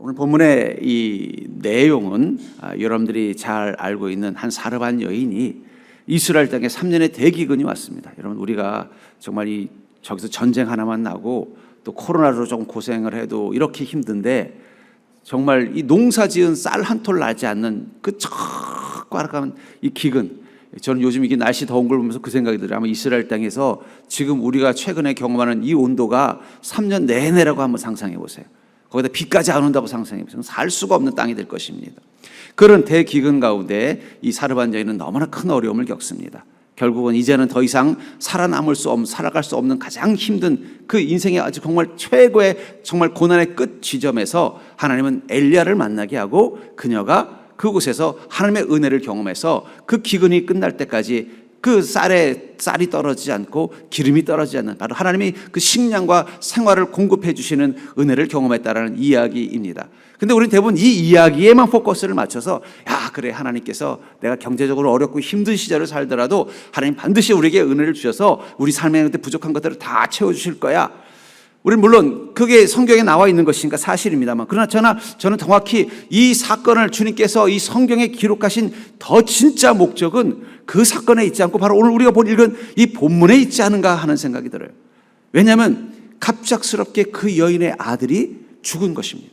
오늘 본문의 이 내용은 여러분들이 잘 알고 있는 한 사르반 여인이 이스라엘 땅에 3년의 대기근이 왔습니다. 여러분, 우리가 정말 저기서 전쟁 하나만 나고 또 코로나로 좀 고생을 해도 이렇게 힘든데, 정말 이 농사 지은 쌀 한 톨 나지 않는 그 척가락한 이 기근, 저는 요즘 이게 날씨 더운 걸 보면서 그 생각이 들어요. 아마 이스라엘 땅에서 지금 우리가 최근에 경험하는 이 온도가 3년 내내라고 한번 상상해 보세요. 거기다 비까지 안 온다고 상상해 보세요. 살 수가 없는 땅이 될 것입니다. 그런 대기근 가운데 이 사르반 여인은 너무나 큰 어려움을 겪습니다. 결국은 이제는 더 이상 살아갈 수 없는 가장 힘든 그 인생의 아주 정말 최고의 정말 고난의 끝 지점에서 하나님은 엘리야를 만나게 하고 그녀가 그곳에서 하나님의 은혜를 경험해서 그 기근이 끝날 때까지 그 쌀이 떨어지지 않고 기름이 떨어지지 않는, 바로 하나님이 그 식량과 생활을 공급해 주시는 은혜를 경험했다라는 이야기입니다. 근데 우리는 대부분 이 이야기에만 포커스를 맞춰서, 야, 그래, 하나님께서 내가 경제적으로 어렵고 힘든 시절을 살더라도 하나님 반드시 우리에게 은혜를 주셔서 우리 삶에 부족한 것들을 다 채워주실 거야. 우리는 물론 그게 성경에 나와 있는 것이니까 사실입니다만, 그러나 저는 정확히 이 사건을 주님께서 이 성경에 기록하신 더 진짜 목적은 그 사건에 있지 않고 바로 오늘 우리가 읽은 이 본문에 있지 않은가 하는 생각이 들어요. 왜냐하면 갑작스럽게 그 여인의 아들이 죽은 것입니다.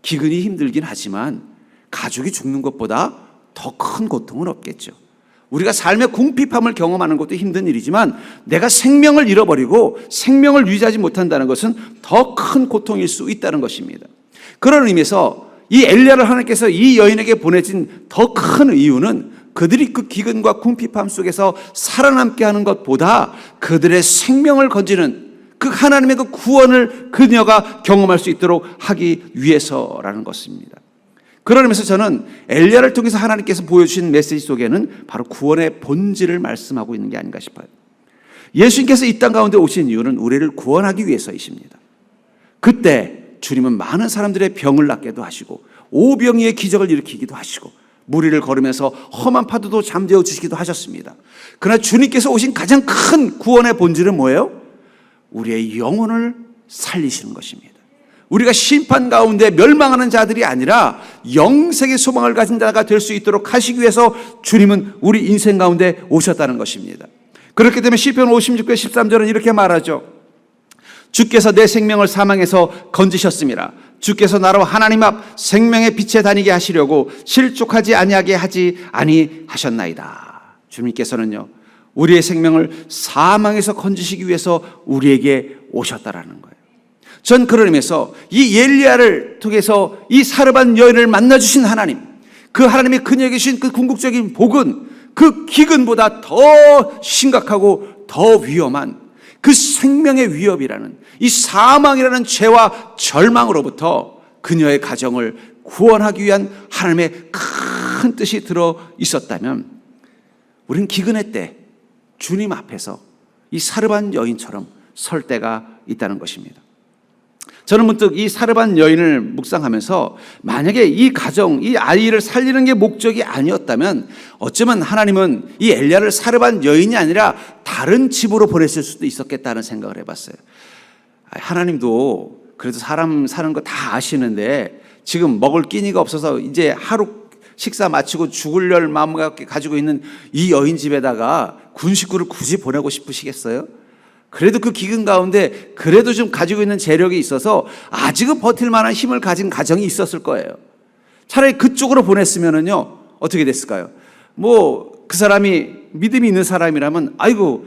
기근이 힘들긴 하지만 가족이 죽는 것보다 더 큰 고통은 없겠죠. 우리가 삶의 궁핍함을 경험하는 것도 힘든 일이지만 내가 생명을 잃어버리고 생명을 유지하지 못한다는 것은 더 큰 고통일 수 있다는 것입니다. 그런 의미에서 이 엘리야를 하나님께서 이 여인에게 보내진 더 큰 이유는 그들이 그 기근과 궁핍함 속에서 살아남게 하는 것보다 그들의 생명을 건지는 그 하나님의 그 구원을 그녀가 경험할 수 있도록 하기 위해서라는 것입니다. 그런 의미에서 저는 엘리야를 통해서 하나님께서 보여주신 메시지 속에는 바로 구원의 본질을 말씀하고 있는 게 아닌가 싶어요. 예수님께서 이 땅 가운데 오신 이유는 우리를 구원하기 위해서이십니다. 그때 주님은 많은 사람들의 병을 낫게도 하시고 오병이의 기적을 일으키기도 하시고 무리를 걸으면서 험한 파도도 잠재워 주시기도 하셨습니다. 그러나 주님께서 오신 가장 큰 구원의 본질은 뭐예요? 우리의 영혼을 살리시는 것입니다. 우리가 심판 가운데 멸망하는 자들이 아니라 영생의 소망을 가진 자가 될 수 있도록 하시기 위해서 주님은 우리 인생 가운데 오셨다는 것입니다. 그렇기 때문에 시편 56편 13절은 이렇게 말하죠. 주께서 내 생명을 사망에서 건지셨습니다. 주께서 나로 하나님 앞 생명의 빛에 다니게 하시려고 실족하지 아니하게 하지 아니하셨나이다. 주님께서는요, 우리의 생명을 사망에서 건지시기 위해서 우리에게 오셨다라는 거예요. 전 그런 의미에서 이 엘리야를 통해서 이 사르반 여인을 만나주신 하나님, 그 하나님이 그녀에게 주신 그 궁극적인 복은 그 기근보다 더 심각하고 더 위험한 그 생명의 위협이라는 이 사망이라는 죄와 절망으로부터 그녀의 가정을 구원하기 위한 하나님의 큰 뜻이 들어 있었다면 우리는 기근의 때 주님 앞에서 이 사르반 여인처럼 설 때가 있다는 것입니다. 저는 문득 이 사르반 여인을 묵상하면서 만약에 이 가정, 이 아이를 살리는 게 목적이 아니었다면 어쩌면 하나님은 이 엘리야를 사르반 여인이 아니라 다른 집으로 보냈을 수도 있었겠다는 생각을 해봤어요. 하나님도 그래도 사람 사는 거 다 아시는데 지금 먹을 끼니가 없어서 이제 하루 식사 마치고 죽을 마음을 가지고 있는 이 여인 집에다가 군 식구를 굳이 보내고 싶으시겠어요? 그래도 그 기근 가운데 그래도 좀 가지고 있는 재력이 있어서 아직은 버틸 만한 힘을 가진 가정이 있었을 거예요. 차라리 그쪽으로 보냈으면은요, 어떻게 됐을까요? 그 사람이 믿음이 있는 사람이라면 아이고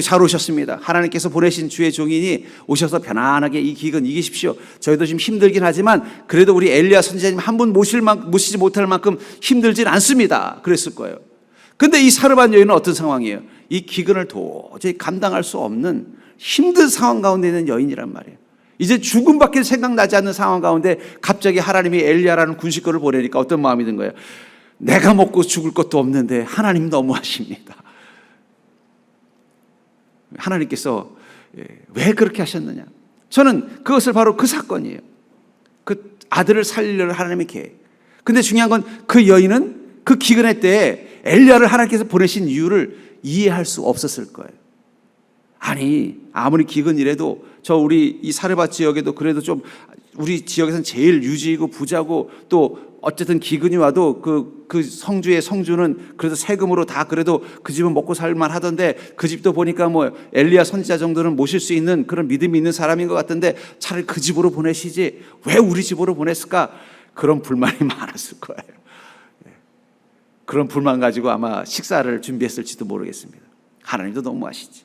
잘 오셨습니다. 하나님께서 보내신 주의 종이니 오셔서 편안하게 이 기근 이기십시오. 저희도 좀 힘들긴 하지만 그래도 우리 엘리야 선지자님 한 분 모시지 못할 만큼 힘들진 않습니다. 그랬을 거예요. 근데 이 사르반 여인은 어떤 상황이에요? 이 기근을 도저히 감당할 수 없는 힘든 상황 가운데 있는 여인이란 말이에요. 이제 죽음밖에 생각나지 않는 상황 가운데 갑자기 하나님이 엘리야라는 군식구를 보내니까 어떤 마음이 든 거예요? 내가 먹고 죽을 것도 없는데 하나님 너무하십니다. 하나님께서 왜 그렇게 하셨느냐? 저는 그것을 바로 그 사건이에요. 그 아들을 살리려는 하나님의 계획. 근데 중요한 건 그 여인은 그 기근의 때에 엘리야를 하나님께서 보내신 이유를 이해할 수 없었을 거예요. 아니 아무리 기근이라도 저 우리 이 사르밧 지역에도 그래도 좀 우리 지역에서는 제일 유지이고 부자고 또 어쨌든 기근이 와도 그 성주의 성주는 그래도 세금으로 다 그래도 그 집은 먹고 살만 하던데 그 집도 보니까 뭐 엘리야 선지자 정도는 모실 수 있는 그런 믿음이 있는 사람인 것 같던데 차라리 그 집으로 보내시지 왜 우리 집으로 보냈을까? 그런 불만이 많았을 거예요. 그런 불만 가지고 아마 식사를 준비했을지도 모르겠습니다. 하나님도 너무 아시지.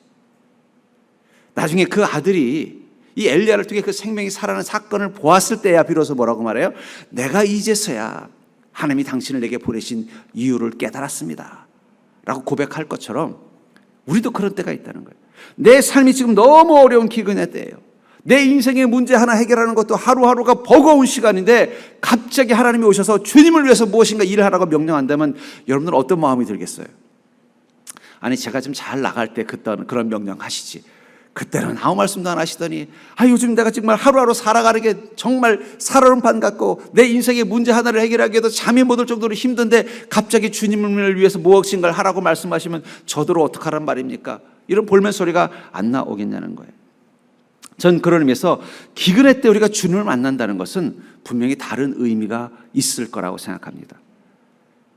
나중에 그 아들이 이 엘리야를 통해 그 생명이 살아나는 사건을 보았을 때야 비로소 뭐라고 말해요? 내가 이제서야 하나님이 당신을 내게 보내신 이유를 깨달았습니다 라고 고백할 것처럼 우리도 그런 때가 있다는 거예요. 내 삶이 지금 너무 어려운 기근의 때예요. 내 인생의 문제 하나 해결하는 것도 하루하루가 버거운 시간인데 갑자기 하나님이 오셔서 주님을 위해서 무엇인가 일을 하라고 명령한다면 여러분들은 어떤 마음이 들겠어요? 아니 제가 좀 잘 나갈 때 그런 명령 하시지. 그때는 아무 말씀도 안 하시더니 요즘 내가 정말 하루하루 살아가는 게 정말 살얼음판 같고 내 인생의 문제 하나를 해결하기에도 잠이 못 올 정도로 힘든데 갑자기 주님을 위해서 무엇인가를 하라고 말씀하시면 저더러 어떡하란 말입니까? 이런 볼멘 소리가 안 나오겠냐는 거예요. 전 그런 의미에서 기근의 때 우리가 주님을 만난다는 것은 분명히 다른 의미가 있을 거라고 생각합니다.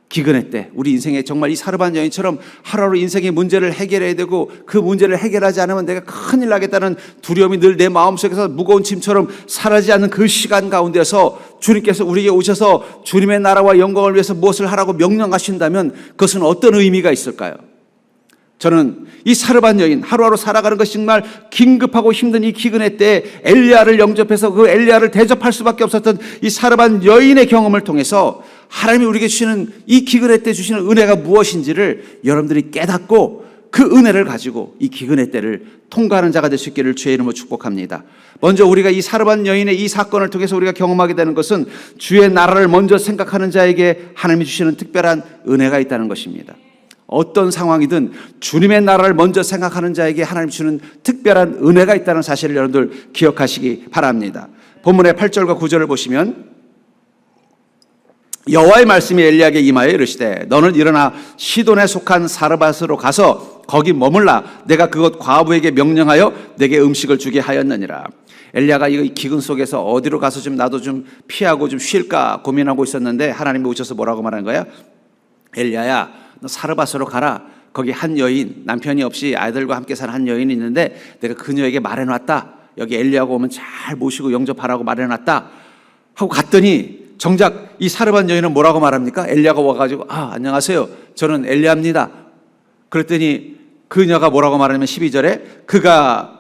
기근의 때 우리 인생에 정말 이 사르밧 여인처럼 하루하루 인생의 문제를 해결해야 되고 그 문제를 해결하지 않으면 내가 큰일 나겠다는 두려움이 늘 내 마음속에서 무거운 짐처럼 사라지지 않는 그 시간 가운데서 주님께서 우리에게 오셔서 주님의 나라와 영광을 위해서 무엇을 하라고 명령하신다면 그것은 어떤 의미가 있을까요? 저는 이 사르밧 여인 하루하루 살아가는 것이 정말 긴급하고 힘든 이 기근의 때에 엘리야를 영접해서 그 엘리야를 대접할 수밖에 없었던 이 사르밧 여인의 경험을 통해서 하나님이 우리에게 주시는 이 기근의 때 주시는 은혜가 무엇인지를 여러분들이 깨닫고 그 은혜를 가지고 이 기근의 때를 통과하는 자가 될 수 있기를 주의 이름으로 축복합니다. 먼저 우리가 이 사르밧 여인의 이 사건을 통해서 우리가 경험하게 되는 것은 주의 나라를 먼저 생각하는 자에게 하나님이 주시는 특별한 은혜가 있다는 것입니다. 어떤 상황이든 주님의 나라를 먼저 생각하는 자에게 하나님 주는 특별한 은혜가 있다는 사실을 여러분들 기억하시기 바랍니다. 본문의 8절과 9절을 보시면 여호와의 말씀이 엘리야에게 임하여 이르시되 너는 일어나 시돈에 속한 사르밧으로 가서 거기 머물라 내가 그곳 과부에게 명령하여 내게 음식을 주게 하였느니라. 엘리야가 이 기근 속에서 어디로 가서 좀 나도 좀 피하고 좀 쉴까 고민하고 있었는데 하나님이 오셔서 뭐라고 말하는 거야? 엘리야야 너 사르밧으로 가라. 거기 한 여인 남편이 없이 아이들과 함께 사는 한 여인이 있는데 내가 그녀에게 말해놨다. 여기 엘리야가 오면 잘 모시고 영접하라고 말해놨다 하고 갔더니 정작 이 사르밧 여인은 뭐라고 말합니까? 엘리야가 와가지고 안녕하세요 저는 엘리야입니다. 그랬더니 그녀가 뭐라고 말하냐면 12절에 그가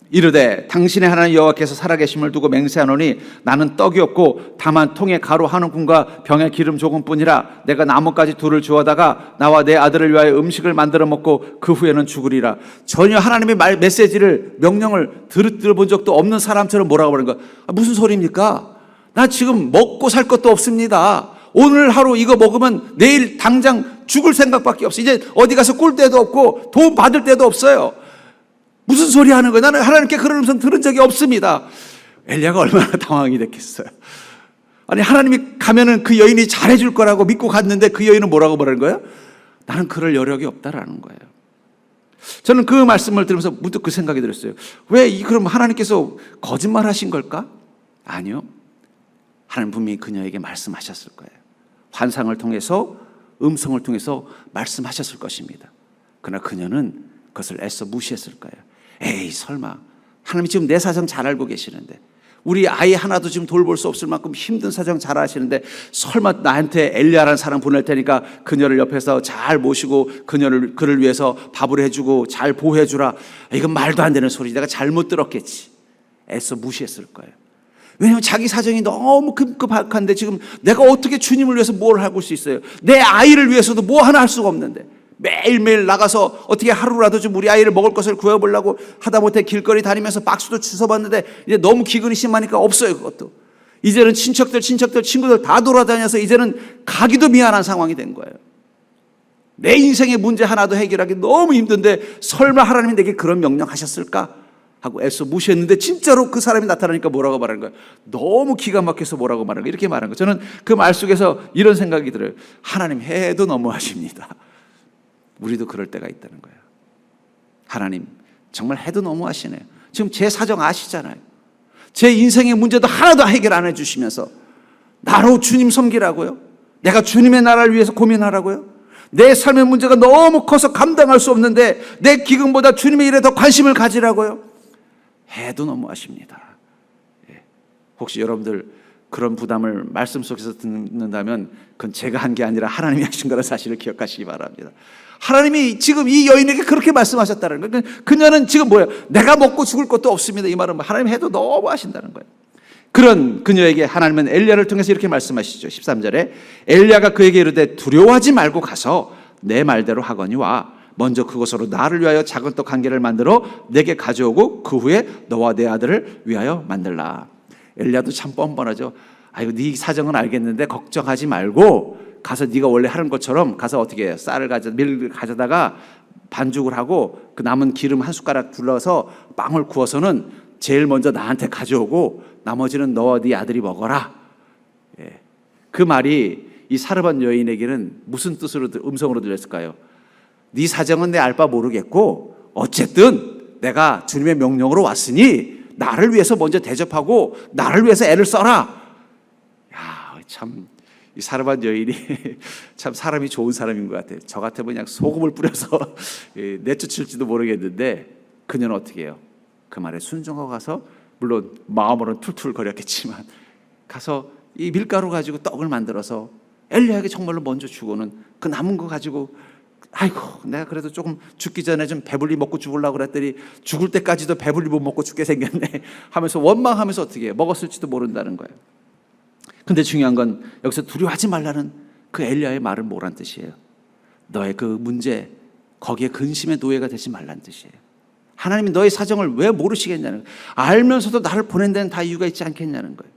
이르되 당신의 하나님 여호와께서 살아계심을 두고 맹세하노니 나는 떡이 없고 다만 통에 가루 한 움큼과 병에 기름 조금뿐이라. 내가 나뭇가지 둘을 주워다가 나와 내 아들을 위하여 음식을 만들어 먹고 그 후에는 죽으리라. 전혀 하나님의 메시지를 명령을 들어본 적도 없는 사람처럼 뭐라고 하는 거야? 무슨 소리입니까? 나 지금 먹고 살 것도 없습니다. 오늘 하루 이거 먹으면 내일 당장 죽을 생각밖에 없어. 이제 어디 가서 꿀 데도 없고 도움 받을 데도 없어요. 무슨 소리 하는 거예요? 나는 하나님께 그런 음성 들은 적이 없습니다. 엘리야가 얼마나 당황이 됐겠어요. 아니 하나님이 가면은 그 여인이 잘해줄 거라고 믿고 갔는데 그 여인은 뭐라고 말하는 거예요? 나는 그럴 여력이 없다라는 거예요. 저는 그 말씀을 들으면서 문득 그 생각이 들었어요. 그럼 하나님께서 거짓말 하신 걸까? 아니요. 하나님 분명히 그녀에게 말씀하셨을 거예요. 환상을 통해서 음성을 통해서 말씀하셨을 것입니다. 그러나 그녀는 그것을 애써 무시했을 거예요. 에이 설마 하나님이 지금 내 사정 잘 알고 계시는데 우리 아이 하나도 지금 돌볼 수 없을 만큼 힘든 사정 잘 아시는데 설마 나한테 엘리야라는 사람 보낼 테니까 그녀를 옆에서 잘 모시고 그를 위해서 밥을 해주고 잘 보호해주라. 이건 말도 안 되는 소리지. 내가 잘못 들었겠지. 애써 무시했을 거예요. 왜냐하면 자기 사정이 너무 급급한데 지금 내가 어떻게 주님을 위해서 뭘 하고 수 있어요? 내 아이를 위해서도 뭐 하나 할 수가 없는데 매일매일 나가서 어떻게 하루라도 좀 우리 아이를 먹을 것을 구해보려고 하다못해 길거리 다니면서 박수도 주워봤는데 이제 너무 기근이 심하니까 없어요. 그것도 이제는 친구들 다 돌아다녀서 이제는 가기도 미안한 상황이 된 거예요. 내 인생의 문제 하나도 해결하기 너무 힘든데 설마 하나님이 내게 그런 명령하셨을까 하고 애써 무시했는데 진짜로 그 사람이 나타나니까 뭐라고 말하는 거예요? 너무 기가 막혀서 뭐라고 말하는 거예요? 이렇게 말하는 거예요. 저는 그 말 속에서 이런 생각이 들어요. 하나님 해도 너무하십니다. 우리도 그럴 때가 있다는 거예요. 하나님 정말 해도 너무하시네요. 지금 제 사정 아시잖아요. 제 인생의 문제도 하나도 해결 안 해주시면서 나로 주님 섬기라고요? 내가 주님의 나라를 위해서 고민하라고요? 내 삶의 문제가 너무 커서 감당할 수 없는데 내 기근보다 주님의 일에 더 관심을 가지라고요? 해도 너무하십니다. 혹시 여러분들 그런 부담을 말씀 속에서 듣는다면 그건 제가 한 게 아니라 하나님이 하신 거라는 사실을 기억하시기 바랍니다. 하나님이 지금 이 여인에게 그렇게 말씀하셨다는 거예요. 그녀는 지금 뭐예요? 내가 먹고 죽을 것도 없습니다. 이 말은 하나님 해도 너무 하신다는 거예요. 그런 그녀에게 하나님은 엘리야를 통해서 이렇게 말씀하시죠. 13절에 엘리야가 그에게 이르되 두려워하지 말고 가서 내 말대로 하거니와 먼저 그곳으로 나를 위하여 작은 떡 한 개를 만들어 내게 가져오고 그 후에 너와 내 아들을 위하여 만들라. 엘리야도 참 뻔뻔하죠. 아이고 네 사정은 알겠는데 걱정하지 말고 가서 네가 원래 하는 것처럼 가서 어떻게 해요? 쌀을 밀을 가져다가 반죽을 하고 그 남은 기름 한 숟가락 둘러서 빵을 구워서는 제일 먼저 나한테 가져오고 나머지는 너와 네 아들이 먹어라. 그 말이 이 사르밧 여인에게는 무슨 뜻으로 음성으로 들렸을까요? 네 사정은 내 알 바 모르겠고 어쨌든 내가 주님의 명령으로 왔으니 나를 위해서 먼저 대접하고 나를 위해서 애를 써라. 야, 참 이 사르밧 여인이 참 사람이 좋은 사람인 것 같아요. 저 같으면 그냥 소금을 뿌려서 내쫓을지도 모르겠는데 그녀는 어떻게 해요? 그 말에 순종하고 가서 물론 마음으로는 툴툴 거렸겠지만 가서 이 밀가루 가지고 떡을 만들어서 엘리야에게 정말로 먼저 주고는 그 남은 거 가지고 아이고 내가 그래도 조금 죽기 전에 좀 배불리 먹고 죽으려고 그랬더니 죽을 때까지도 배불리 못 먹고 죽게 생겼네 하면서 원망하면서 어떻게 해요? 먹었을지도 모른다는 거예요. 근데 중요한 건 여기서 두려워하지 말라는 그 엘리야의 말은 뭐란 뜻이에요? 너의 그 문제 거기에 근심의 노예가 되지 말란 뜻이에요. 하나님이 너의 사정을 왜 모르시겠냐는 거예요. 알면서도 나를 보낸 데는 다 이유가 있지 않겠냐는 거예요.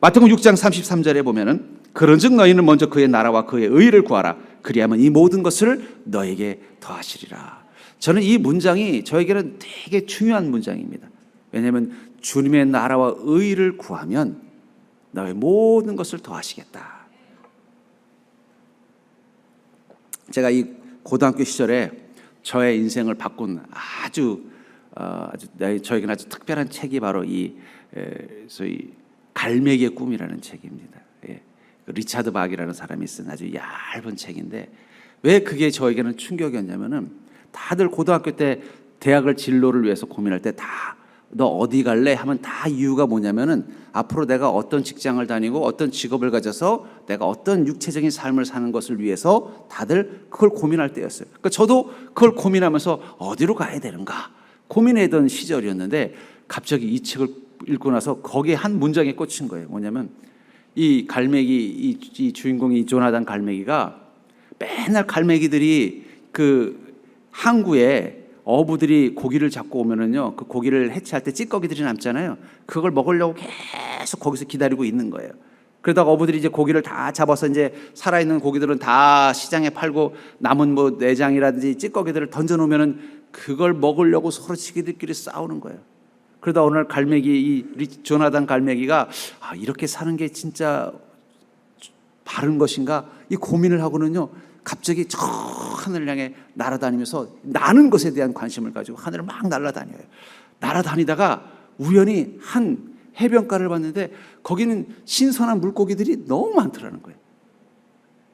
마태복음 6장 33절에 보면은 그런즉 너희는 먼저 그의 나라와 그의 의를 구하라. 그리하면 이 모든 것을 너에게 더하시리라. 저는 이 문장이 저에게는 되게 중요한 문장입니다. 왜냐하면 주님의 나라와 의를 구하면 너의 모든 것을 더하시겠다. 제가 이 고등학교 시절에 저의 인생을 바꾼 아주 저에게는 아주 특별한 책이 바로 이 소위 갈매기의 꿈이라는 책입니다. 리차드 박이라는 사람이 쓴 아주 얇은 책인데 왜 그게 저에게는 충격이었냐면은 다들 고등학교 때 대학을 진로를 위해서 고민할 때 다 너 어디 갈래? 하면 다 이유가 뭐냐면은 앞으로 내가 어떤 직장을 다니고 어떤 직업을 가져서 내가 어떤 육체적인 삶을 사는 것을 위해서 다들 그걸 고민할 때였어요. 그러니까 저도 그걸 고민하면서 어디로 가야 되는가 고민하던 시절이었는데 갑자기 이 책을 읽고 나서 거기에 한 문장에 꽂힌 거예요. 뭐냐면 이 갈매기 이 주인공이 이 조나단 갈매기가 맨날 갈매기들이 그 항구에 어부들이 고기를 잡고 오면은요 그 고기를 해치할 때 찌꺼기들이 남잖아요. 그걸 먹으려고 계속 거기서 기다리고 있는 거예요. 그러다가 어부들이 이제 고기를 다 잡아서 이제 살아있는 고기들은 다 시장에 팔고 남은 뭐 내장이라든지 찌꺼기들을 던져놓으면은 그걸 먹으려고 서로 지기들끼리 싸우는 거예요. 그러다 오늘 갈매기 이 조나단 갈매기가 이렇게 사는 게 진짜 바른 것인가 이 고민을 하고는요 갑자기 저 하늘을 향해 날아다니면서 나는 것에 대한 관심을 가지고 하늘을 막 날아다녀요. 날아다니다가 우연히 한 해변가를 봤는데 거기는 신선한 물고기들이 너무 많더라는 거예요.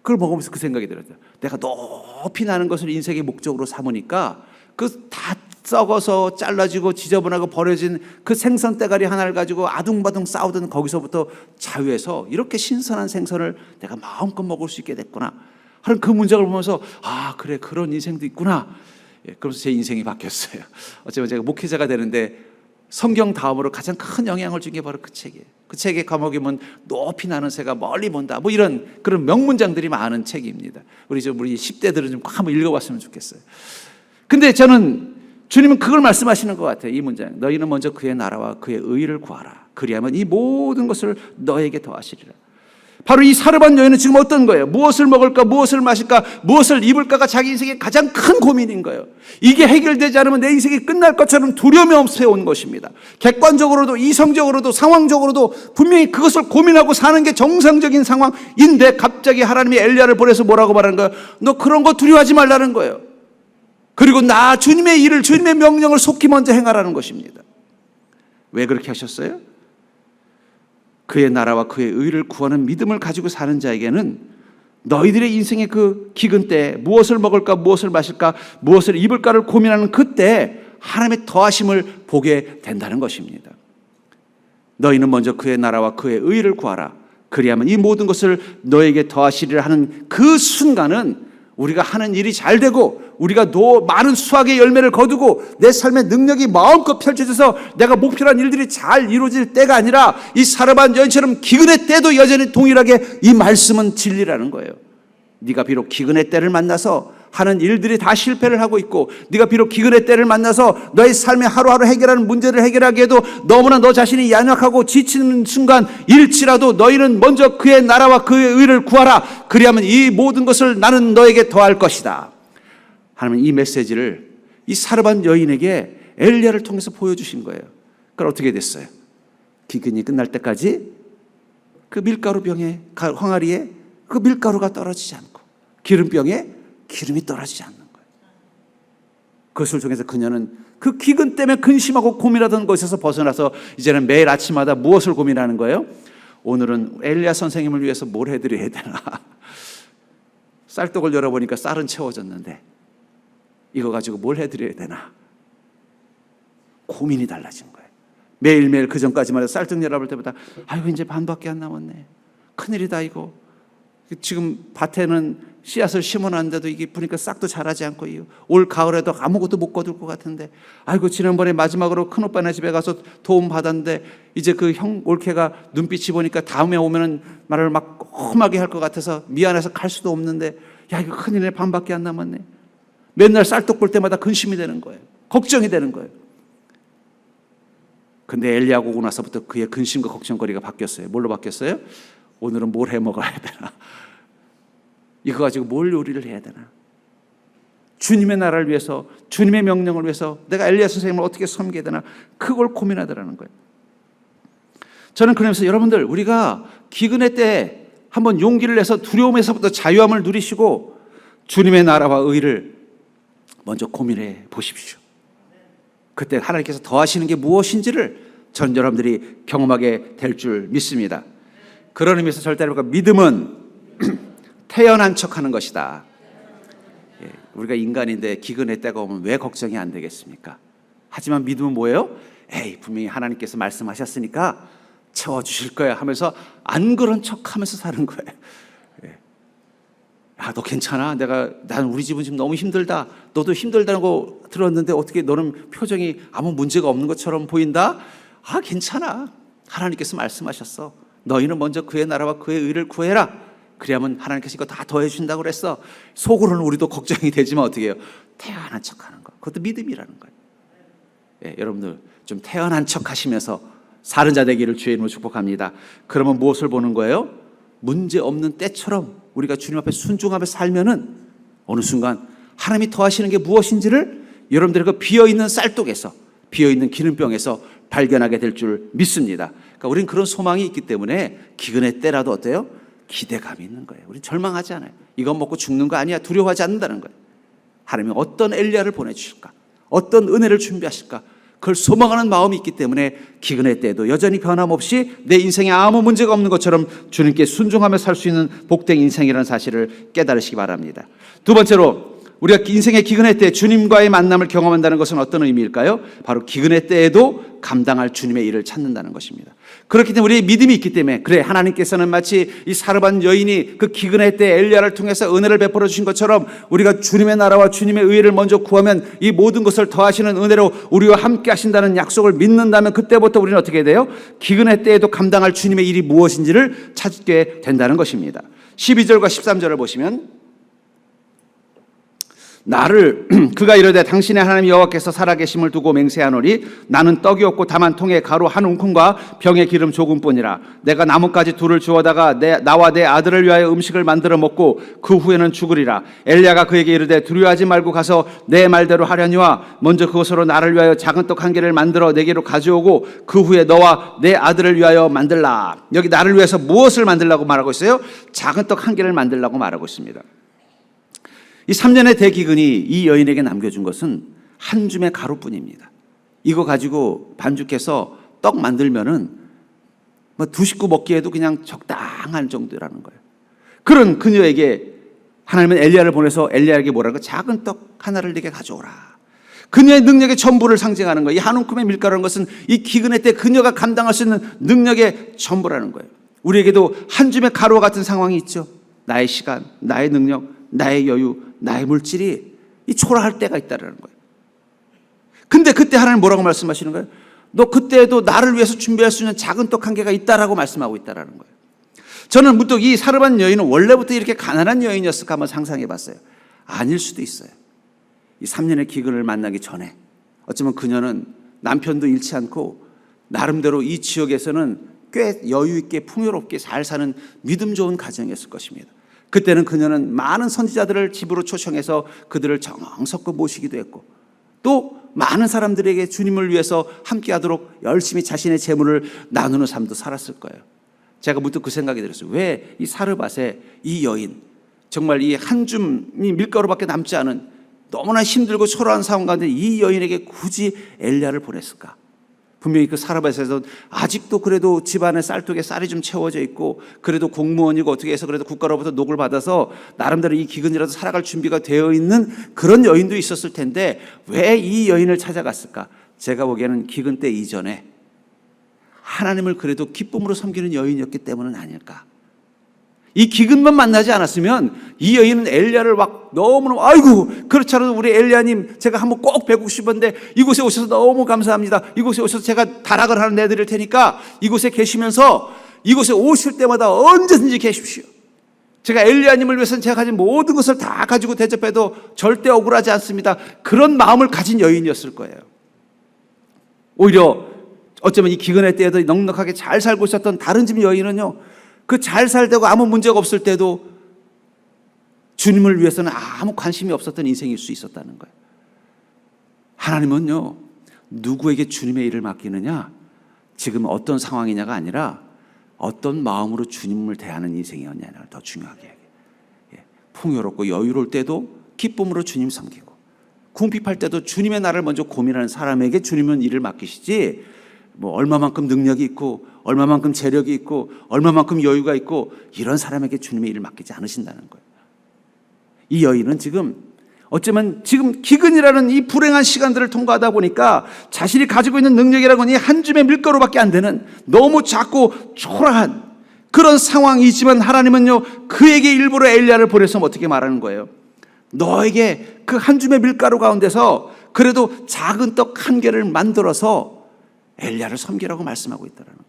그걸 먹으면서 그 생각이 들었어요. 내가 높이 나는 것을 인생의 목적으로 삼으니까 그 다 썩어서 잘라지고 지저분하고 버려진 그 생선 대가리 하나를 가지고 아둥바둥 싸우던 거기서부터 자유해서 이렇게 신선한 생선을 내가 마음껏 먹을 수 있게 됐구나 하는 그 문장을 보면서 그래 그런 인생도 있구나. 그러면서 제 인생이 바뀌었어요. 어쩌면 제가 목회자가 되는데 성경 다음으로 가장 큰 영향을 준 게 바로 그 책이에요. 그 책의 과목이 뭐 높이 나는 새가 멀리 본다 뭐 이런 그런 명문장들이 많은 책입니다. 우리 10대들은 좀 한번 읽어봤으면 좋겠어요. 근데 저는 주님은 그걸 말씀하시는 것 같아요. 이 문장 너희는 먼저 그의 나라와 그의 의를 구하라. 그리하면 이 모든 것을 너에게 더하시리라. 바로 이 사르밧 여인은 지금 어떤 거예요? 무엇을 먹을까, 무엇을 마실까, 무엇을 입을까가 자기 인생의 가장 큰 고민인 거예요. 이게 해결되지 않으면 내 인생이 끝날 것처럼 두려움이 없어온 것입니다. 객관적으로도 이성적으로도 상황적으로도 분명히 그것을 고민하고 사는 게 정상적인 상황인데 갑자기 하나님이 엘리야를 보내서 뭐라고 말하는 거예요? 너 그런 거 두려워하지 말라는 거예요. 그리고 나 주님의 일을, 주님의 명령을 속히 먼저 행하라는 것입니다. 왜 그렇게 하셨어요? 그의 나라와 그의 의를 구하는 믿음을 가지고 사는 자에게는 너희들의 인생의 그 기근 때 무엇을 먹을까, 무엇을 마실까, 무엇을 입을까를 고민하는 그때 하나님의 더하심을 보게 된다는 것입니다. 너희는 먼저 그의 나라와 그의 의를 구하라. 그리하면 이 모든 것을 너에게 더하시리라 하는 그 순간은 우리가 하는 일이 잘 되고 우리가 많은 수확의 열매를 거두고 내 삶의 능력이 마음껏 펼쳐져서 내가 목표한 일들이 잘 이루어질 때가 아니라 이 사르반 여인처럼 기근의 때도 여전히 동일하게 이 말씀은 진리라는 거예요. 네가 비록 기근의 때를 만나서 하는 일들이 다 실패를 하고 있고, 네가 비록 기근의 때를 만나서 너의 삶의 하루하루 해결하는 문제를 해결하기에도 너무나 너 자신이 연약하고 지치는 순간 일지라도 너희는 먼저 그의 나라와 그의 의를 구하라. 그리하면 이 모든 것을 나는 너에게 더할 것이다. 하나님은 이 메시지를 이 사르반 여인에게 엘리야를 통해서 보여주신 거예요. 그럼 어떻게 됐어요? 기근이 끝날 때까지 그 밀가루 병에, 항아리에 그 밀가루가 떨어지지 않고 기름병에 기름이 떨어지지 않는 거예요. 그것을 통해서 그녀는 그 기근 때문에 근심하고 고민하던 것에서 벗어나서 이제는 매일 아침마다 무엇을 고민하는 거예요? 오늘은 엘리야 선생님을 위해서 뭘 해드려야 되나? 쌀떡을 열어보니까 쌀은 채워졌는데 이거 가지고 뭘 해드려야 되나? 고민이 달라진 거예요. 매일매일 그 전까지만 해도 쌀떡 열어볼 때마다 아이고 이제 반밖에 안 남았네. 큰일이다 이거. 지금 밭에는 씨앗을 심어놨는데도 이게 보니까 싹도 자라지 않고 올 가을에도 아무것도 못 거둘 것 같은데 아이고 지난번에 마지막으로 큰오빠네 집에 가서 도움 받았는데 이제 그 형 올케가 눈빛이 보니까 다음에 오면은 말을 막 험하게 할 것 같아서 미안해서 갈 수도 없는데 야 이거 큰일이네. 반밖에 안 남았네. 맨날 쌀떡 볼 때마다 근심이 되는 거예요. 걱정이 되는 거예요. 근데 엘리야가 오고 나서부터 그의 근심과 걱정거리가 바뀌었어요. 뭘로 바뀌었어요? 오늘은 뭘 해 먹어야 되나? 이거 가지고 뭘 요리를 해야 되나? 주님의 나라를 위해서, 주님의 명령을 위해서 내가 엘리야 선생님을 어떻게 섬겨야 되나? 그걸 고민하더라는 거예요. 저는 그러면서 여러분들, 우리가 기근의 때 한번 용기를 내서 두려움에서부터 자유함을 누리시고 주님의 나라와 의를 먼저 고민해 보십시오. 그때 하나님께서 더하시는 게 무엇인지를 전 여러분들이 경험하게 될 줄 믿습니다. 그런 의미에서 절대로 믿음은 태연한 척하는 것이다. 우리가 인간인데 기근의 때가 오면 왜 걱정이 안 되겠습니까? 하지만 믿음은 뭐예요? 에이 분명히 하나님께서 말씀하셨으니까 채워주실 거야 하면서 안 그런 척하면서 사는 거예요. 야, 너 괜찮아? 난 우리 집은 지금 너무 힘들다. 너도 힘들다고 들었는데 어떻게 너는 표정이 아무 문제가 없는 것처럼 보인다? 아, 괜찮아. 하나님께서 말씀하셨어. 너희는 먼저 그의 나라와 그의 의를 구해라. 그래야만 하나님께서 이거 다 더해준다고 그랬어. 속으로는 우리도 걱정이 되지만 어떻게 해요? 태연한 척하는 거. 그것도 믿음이라는 거예요. 여러분들 좀 태연한 척하시면서 사는 자 되기를 주의 이름으로 축복합니다. 그러면 무엇을 보는 거예요? 문제 없는 때처럼 우리가 주님 앞에 순종하며 살면은 어느 순간 하나님이 더하시는 게 무엇인지를 여러분들이 그 비어있는 쌀독에서, 비어있는 기름병에서 발견하게 될 줄 믿습니다. 그러니까 우리는 그런 소망이 있기 때문에 기근의 때라도 어때요? 기대감이 있는 거예요. 우리는 절망하지 않아요. 이건 먹고 죽는 거 아니야. 두려워하지 않는다는 거예요. 하나님이 어떤 엘리야를 보내주실까? 어떤 은혜를 준비하실까? 그걸 소망하는 마음이 있기 때문에 기근의 때에도 여전히 변함없이 내 인생에 아무 문제가 없는 것처럼 주님께 순종하며 살 수 있는 복된 인생이라는 사실을 깨달으시기 바랍니다. 두 번째로 우리가 인생의 기근의 때 주님과의 만남을 경험한다는 것은 어떤 의미일까요? 바로 기근의 때에도 감당할 주님의 일을 찾는다는 것입니다. 그렇기 때문에 우리의 믿음이 있기 때문에, 그래 하나님께서는 마치 이 사르반 여인이 그 기근의 때 엘리야를 통해서 은혜를 베풀어 주신 것처럼 우리가 주님의 나라와 주님의 의를 먼저 구하면 이 모든 것을 더하시는 은혜로 우리와 함께 하신다는 약속을 믿는다면 그때부터 우리는 어떻게 돼요? 기근의 때에도 감당할 주님의 일이 무엇인지를 찾게 된다는 것입니다. 12절과 13절을 보시면 그가 이르되 당신의 하나님 여호와께서 살아계심을 두고 맹세하노니 나는 떡이 없고 다만 통에 가루 한 움큼과 병에 기름 조금뿐이라. 내가 나뭇가지 둘을 주워다가 나와 내 아들을 위하여 음식을 만들어 먹고 그 후에는 죽으리라. 엘리야가 그에게 이르되 두려워하지 말고 가서 내 말대로 하려니와 먼저 그것으로 나를 위하여 작은 떡 한 개를 만들어 내게로 가져오고 그 후에 너와 내 아들을 위하여 만들라. 여기 나를 위해서 무엇을 만들라고 말하고 있어요? 작은 떡 한 개를 만들라고 말하고 있습니다. 이 3년의 대기근이 이 여인에게 남겨준 것은 한 줌의 가루뿐입니다. 이거 가지고 반죽해서 떡 만들면은 뭐 두 식구 먹기에도 그냥 적당한 정도라는 거예요. 그런 그녀에게 하나님은 엘리야를 보내서 엘리야에게 뭐라고? 작은 떡 하나를 네게 가져오라. 그녀의 능력의 전부를 상징하는 거예요. 이 한 움큼의 밀가루라는 것은 이 기근의 때 그녀가 감당할 수 있는 능력의 전부라는 거예요. 우리에게도 한 줌의 가루와 같은 상황이 있죠. 나의 시간, 나의 능력, 나의 여유, 나의 물질이 이 초라할 때가 있다는 거예요. 근데 그때 하나님 뭐라고 말씀하시는 거예요? 너 그때에도 나를 위해서 준비할 수 있는 작은 떡 한 개가 있다라고 말씀하고 있다는 거예요. 저는 문득 이 사르밧 여인은 원래부터 이렇게 가난한 여인이었을까 한번 상상해 봤어요. 아닐 수도 있어요. 이 3년의 기근을 만나기 전에 어쩌면 그녀는 남편도 잃지 않고 나름대로 이 지역에서는 꽤 여유 있게 풍요롭게 잘 사는 믿음 좋은 가정이었을 것입니다. 그때는 그녀는 많은 선지자들을 집으로 초청해서 그들을 정성껏 모시기도 했고 또 많은 사람들에게 주님을 위해서 함께하도록 열심히 자신의 재물을 나누는 삶도 살았을 거예요. 제가 문득 그 생각이 들었어요. 왜 이 사르밧의 이 여인, 정말 이 한 줌이 밀가루밖에 남지 않은 너무나 힘들고 초라한 상황 가운데 이 여인에게 굳이 엘리야를 보냈을까? 분명히 그 사르밧에서 아직도 그래도 집안에 쌀독에 쌀이 좀 채워져 있고 그래도 공무원이고 어떻게 해서 그래도 국가로부터 녹을 받아서 나름대로 이 기근이라도 살아갈 준비가 되어 있는 그런 여인도 있었을 텐데 왜 이 여인을 찾아갔을까? 제가 보기에는 기근 때 이전에 하나님을 그래도 기쁨으로 섬기는 여인이었기 때문은 아닐까? 이 기근만 만나지 않았으면 이 여인은 엘리야를 막 너무너무 아이고 그렇지 않아도 우리 엘리야님 제가 한번 꼭 뵙고 싶은데 이곳에 오셔서 너무 감사합니다. 이곳에 오셔서 제가 다락을 하나 내드릴 테니까 이곳에 계시면서 이곳에 오실 때마다 언제든지 계십시오. 제가 엘리야님을 위해서는 제가 가진 모든 것을 다 가지고 대접해도 절대 억울하지 않습니다. 그런 마음을 가진 여인이었을 거예요. 오히려 어쩌면 이 기근의 때에도 넉넉하게 잘 살고 있었던 다른 집 여인은요, 그 잘 살되고 아무 문제가 없을 때도 주님을 위해서는 아무 관심이 없었던 인생일 수 있었다는 거예요. 하나님은요, 누구에게 주님의 일을 맡기느냐, 지금 어떤 상황이냐가 아니라 어떤 마음으로 주님을 대하는 인생이었냐를 더 중요하게 해요. 풍요롭고 여유로울 때도 기쁨으로 주님 섬기고, 궁핍할 때도 주님의 나라를 먼저 고민하는 사람에게 주님은 일을 맡기시지, 뭐 얼마만큼 능력이 있고 얼마만큼 재력이 있고 얼마만큼 여유가 있고 이런 사람에게 주님의 일을 맡기지 않으신다는 거예요. 이 여인은 지금 어쩌면 지금 기근이라는 이 불행한 시간들을 통과하다 보니까 자신이 가지고 있는 능력이라는 건 이 한 줌의 밀가루밖에 안 되는 너무 작고 초라한 그런 상황이지만 하나님은요, 그에게 일부러 엘리야를 보내서 어떻게 말하는 거예요? 너에게 그 한 줌의 밀가루 가운데서 그래도 작은 떡 한 개를 만들어서 엘리야를 섬기라고 말씀하고 있다는 거예요.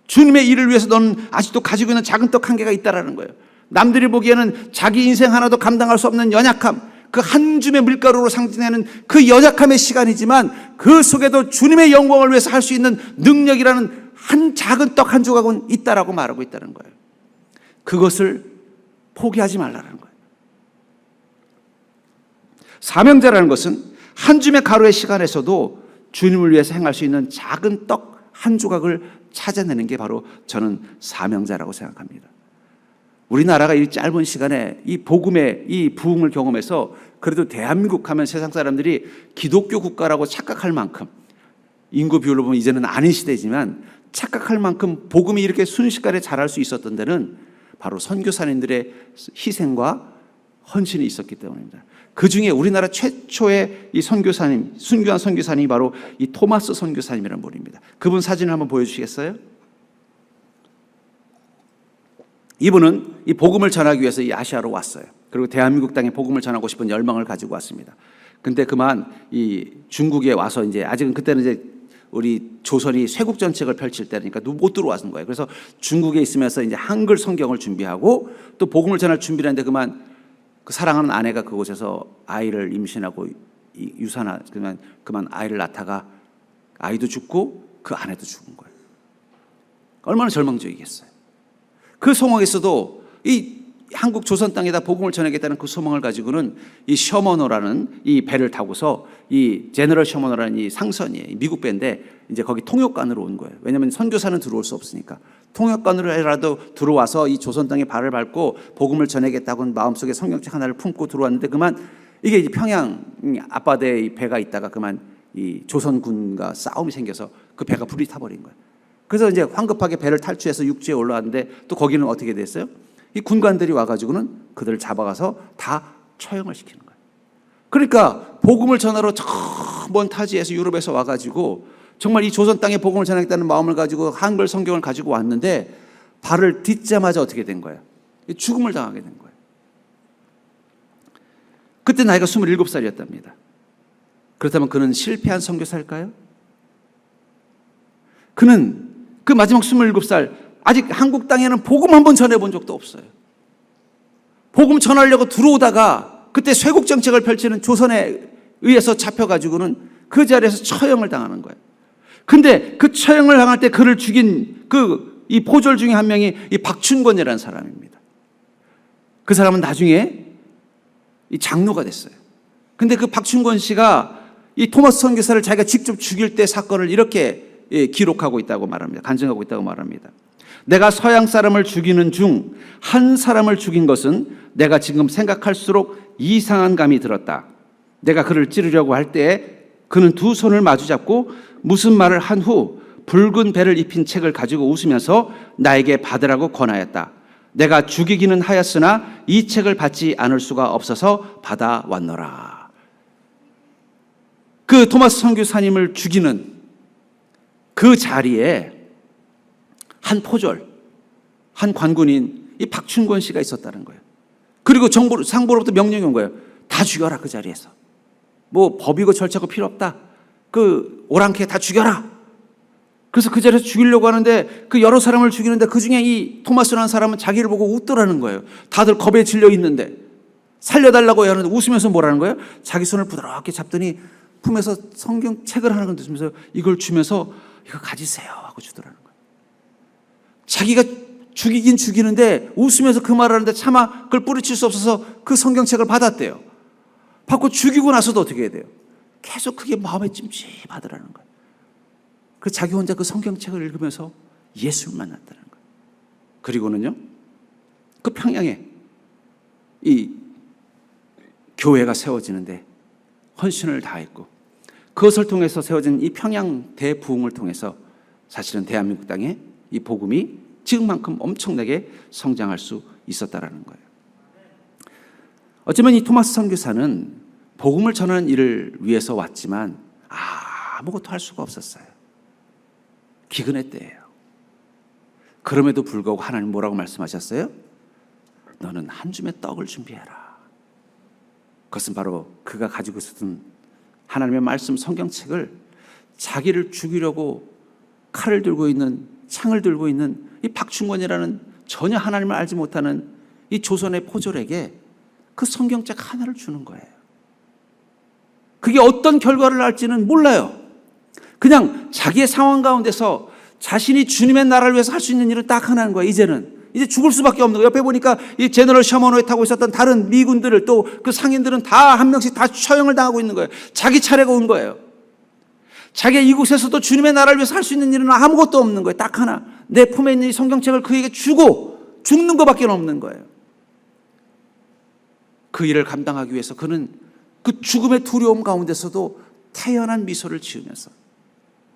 주님의 일을 위해서 너는 아직도 가지고 있는 작은 떡 한 개가 있다는 거예요. 남들이 보기에는 자기 인생 하나도 감당할 수 없는 연약함, 그 한 줌의 밀가루로 상징하는 그 연약함의 시간이지만 그 속에도 주님의 영광을 위해서 할 수 있는 능력이라는 한 작은 떡 한 조각은 있다라고 말하고 있다는 거예요. 그것을 포기하지 말라는 거예요. 사명자라는 것은 한 줌의 가루의 시간에서도 주님을 위해서 행할 수 있는 작은 떡 한 조각을 찾아내는 게 바로 저는 사명자라고 생각합니다. 우리나라가 이 짧은 시간에 이 복음의 이 부흥을 경험해서 그래도 대한민국 하면 세상 사람들이 기독교 국가라고 착각할 만큼, 인구 비율로 보면 이제는 아닌 시대지만 착각할 만큼 복음이 이렇게 순식간에 자랄 수 있었던 데는 바로 선교사님들의 희생과 헌신이 있었기 때문입니다. 그 중에 우리나라 최초의 이 선교사님, 순교한 선교사님이 바로 이 토마스 선교사님이라는 분입니다. 그분 사진을 한번 보여주시겠어요? 이분은 이 복음을 전하기 위해서 이 아시아로 왔어요. 그리고 대한민국 땅에 복음을 전하고 싶은 열망을 가지고 왔습니다. 근데 그만 이 중국에 와서 이제 아직은 그때는 이제 우리 조선이 쇄국 정책을 펼칠 때니까 못 들어왔는 거예요. 그래서 중국에 있으면서 이제 한글 성경을 준비하고 또 복음을 전할 준비를 했는데 그만 그 사랑하는 아내가 그곳에서 아이를 임신하고 그만 아이를 낳다가 아이도 죽고 그 아내도 죽은 거예요. 얼마나 절망적이겠어요. 그 상황에서도 이 한국 조선 땅에다 복음을 전하겠다는 그 소망을 가지고는 이 셔머너라는 이 배를 타고서 이 제너럴 셔머너라는 이 상선이에요. 미국 배인데 이제 거기 통역관으로 온 거예요. 왜냐하면 선교사는 들어올 수 없으니까 통역관으로라도 들어와서 이 조선 땅에 발을 밟고 복음을 전하겠다고 마음속에 성경책 하나를 품고 들어왔는데 그만 이게 이제 평양 앞바다에 배가 있다가 그만 이 조선군과 싸움이 생겨서 그 배가 불이 타버린 거예요. 그래서 이제 황급하게 배를 탈취해서 육지에 올라왔는데 또 거기는 어떻게 됐어요? 이 군관들이 와가지고는 그들을 잡아가서 다 처형을 시키는 거예요. 그러니까 복음을 전하러 저 먼 타지에서 유럽에서 와가지고 정말 이 조선 땅에 복음을 전하겠다는 마음을 가지고 한글 성경을 가지고 왔는데 발을 딛자마자 어떻게 된 거예요? 죽음을 당하게 된 거예요. 그때 나이가 27살이었답니다. 그렇다면 그는 실패한 선교사일까요? 그는 그 마지막 27살 아직 한국 땅에는 복음 한 번 전해본 적도 없어요. 복음 전하려고 들어오다가 그때 쇄국 정책을 펼치는 조선에 의해서 잡혀가지고는 그 자리에서 처형을 당하는 거예요. 근데 그 처형을 당할 때 그를 죽인 이 포졸 중에 한 명이 이 박춘권이라는 사람입니다. 그 사람은 나중에 이 장로가 됐어요. 근데 그 박춘권 씨가 이 토마스 선교사를 자기가 직접 죽일 때 사건을 이렇게 기록하고 있다고 말합니다. 간증하고 있다고 말합니다. 내가 서양 사람을 죽이는 중 한 사람을 죽인 것은 내가 지금 생각할수록 이상한 감이 들었다. 내가 그를 찌르려고 할 때에 그는 두 손을 마주 잡고 무슨 말을 한 후 붉은 배를 입힌 책을 가지고 웃으면서 나에게 받으라고 권하였다. 내가 죽이기는 하였으나 이 책을 받지 않을 수가 없어서 받아왔노라. 그 토마스 선교사님을 죽이는 그 자리에 한 포졸, 한 관군인 이 박춘권 씨가 있었다는 거예요. 그리고 상부로부터 명령이 온 거예요. 다 죽여라, 그 자리에서. 뭐 법이고 절차고 필요 없다. 그 오랑캐 다 죽여라. 그래서 그 자리에서 죽이려고 하는데 그 여러 사람을 죽이는데 그 중에 이 토마스라는 사람은 자기를 보고 웃더라는 거예요. 다들 겁에 질려 있는데 살려달라고 하는데 웃으면서 뭐라는 거예요? 자기 손을 부드럽게 잡더니 품에서 성경책을 하나 건드면서 이걸 주면서 이거 가지세요 하고 주더라는 거예요. 자기가 죽이긴 죽이는데 웃으면서 그 말을 하는데 차마 그걸 뿌리칠 수 없어서 그 성경책을 받았대요. 받고 죽이고 나서도 어떻게 해야 돼요? 계속 그게 마음에 찜찜하더라는 거예요. 그 자기 혼자 그 성경책을 읽으면서 예수를 만났다는 거예요. 그리고는요, 그 평양에 이 교회가 세워지는데 헌신을 다했고 그것을 통해서 세워진 이 평양 대부흥을 통해서 사실은 대한민국 땅에 이 복음이 지금만큼 엄청나게 성장할 수 있었다라는 거예요. 어쩌면 이 토마스 선교사는 복음을 전하는 일을 위해서 왔지만 아무것도 할 수가 없었어요. 기근의 때예요. 그럼에도 불구하고 하나님 뭐라고 말씀하셨어요? 너는 한 줌의 떡을 준비해라. 그것은 바로 그가 가지고 있었던 하나님의 말씀 성경책을 자기를 죽이려고 칼을 들고 있는, 창을 들고 있는 이 박충권이라는 전혀 하나님을 알지 못하는 이 조선의 포졸에게 그 성경책 하나를 주는 거예요. 그게 어떤 결과를 낳을지는 몰라요. 그냥 자기의 상황 가운데서 자신이 주님의 나라를 위해서 할 수 있는 일은 딱 하나인 거예요. 이제 죽을 수밖에 없는 거예요. 옆에 보니까 이 제너럴 셔먼호에 타고 있었던 다른 미군들을 또 그 상인들은 다 한 명씩 다 처형을 당하고 있는 거예요. 자기 차례가 온 거예요. 자기가 이곳에서도 주님의 나라를 위해서 할 수 있는 일은 아무것도 없는 거예요. 딱 하나. 내 품에 있는 이 성경책을 그에게 주고 죽는 것밖에 없는 거예요. 그 일을 감당하기 위해서 그는 그 죽음의 두려움 가운데서도 태연한 미소를 지으면서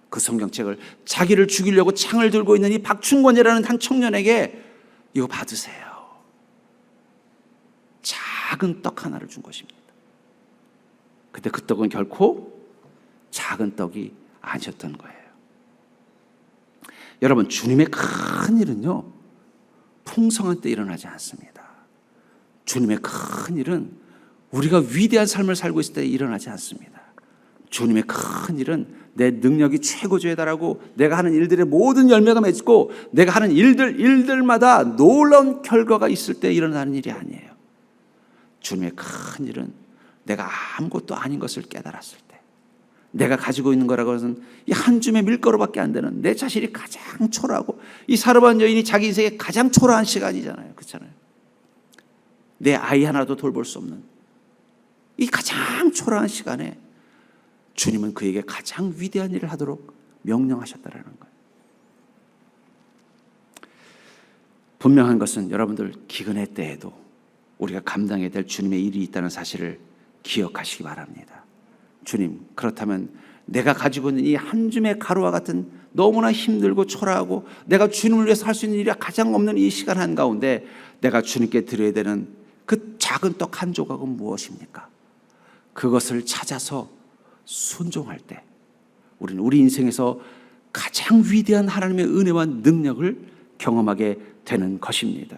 그 성경책을 자기를 죽이려고 창을 들고 있는 이 박충권이라는 한 청년에게 이거 받으세요. 작은 떡 하나를 준 것입니다. 근데 그 떡은 결코 작은 떡이 아니었던 거예요. 여러분, 주님의 큰 일은요, 풍성한 때 일어나지 않습니다. 주님의 큰 일은 우리가 위대한 삶을 살고 있을 때 일어나지 않습니다. 주님의 큰 일은 내 능력이 최고조에 달하고 내가 하는 일들의 모든 열매가 맺고 내가 하는 일들마다 놀라운 결과가 있을 때 일어나는 일이 아니에요. 주님의 큰 일은 내가 아무것도 아닌 것을 깨달았을 때, 내가 가지고 있는 거라고 해서는 이 한 줌의 밀가루밖에 안 되는 내 자신이 가장 초라하고, 이 사르반 여인이 자기 인생에 가장 초라한 시간이잖아요. 그렇잖아요. 내 아이 하나도 돌볼 수 없는 이 가장 초라한 시간에 주님은 그에게 가장 위대한 일을 하도록 명령하셨다라는 거예요. 분명한 것은 여러분들 기근의 때에도 우리가 감당해야 될 주님의 일이 있다는 사실을 기억하시기 바랍니다. 주님, 그렇다면 내가 가지고 있는 이 한 줌의 가루와 같은 너무나 힘들고 초라하고 내가 주님을 위해서 할 수 있는 일이 가장 없는 이 시간 한가운데 내가 주님께 드려야 되는 그 작은 떡 한 조각은 무엇입니까? 그것을 찾아서 순종할 때 우리는 우리 인생에서 가장 위대한 하나님의 은혜와 능력을 경험하게 되는 것입니다.